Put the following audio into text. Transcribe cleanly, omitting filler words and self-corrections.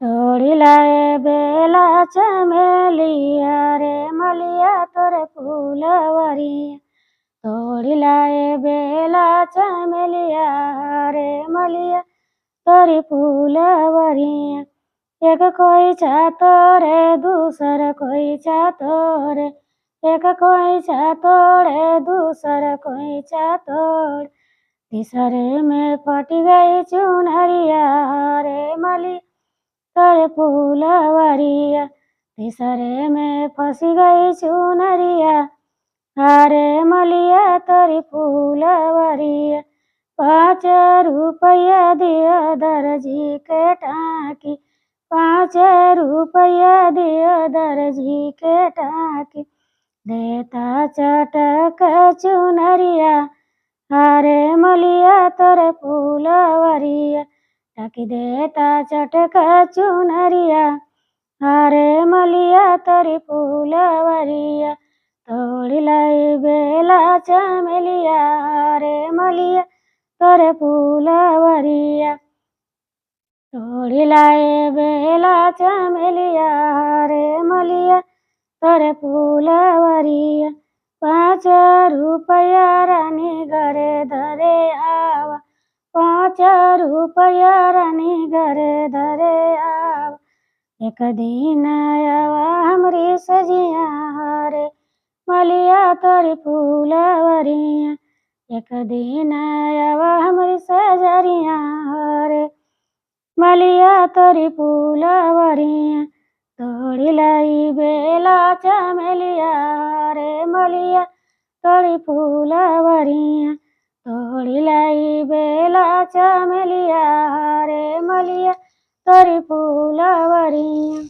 तोड़िलाए बेला चमेलिया रे मलिया तोरे फूलवरिया। तोड़िलाए बेला चमेलिया रे मलिया तोरी फूलवरिया। एक कोई तोरे दूसर कोई तोरे, एक कोई तोड़े दूसर कोई तोड़। तीसरे में फट गई चुनरिया रे मलिया तोरे फूलवरिया। तीसरे में फंस गई चुनरिया हरे मलिया तोरी फूलवरिया। 5 रुपया दिया दर्जी के टाकी, 5 रुपया दिया दर्जी के टाकी। देता चटक चुनरिया हरे मलिया तोरे फूलवरिया। टाकी देता चटक चुनरिया हरे मलिया तोरी फूलवरिया। तोड़िलाई बेला चमेलिया रे मलिया तोरे फूलवरिया। तोड़िलाई बेला चमेलिया रे मलिया तोरे फूलवरिया। 5 रुपया रानी घरे धरे आवा, 5 रुपया रानी घरे धरे आवा। एक दिन आवा हमरी सजिया रे मलिया तोरी फूलवरिया। एक दिन आवा हमरी सजरिया रे मलिया तोरी फूलवरिया। तोड़िलाई बेला चमेलिया रे मलिया तोरी फूलवरिया। तोड़िलाई बेला चमेलिया रे मलिया तोरी फूलवरिया।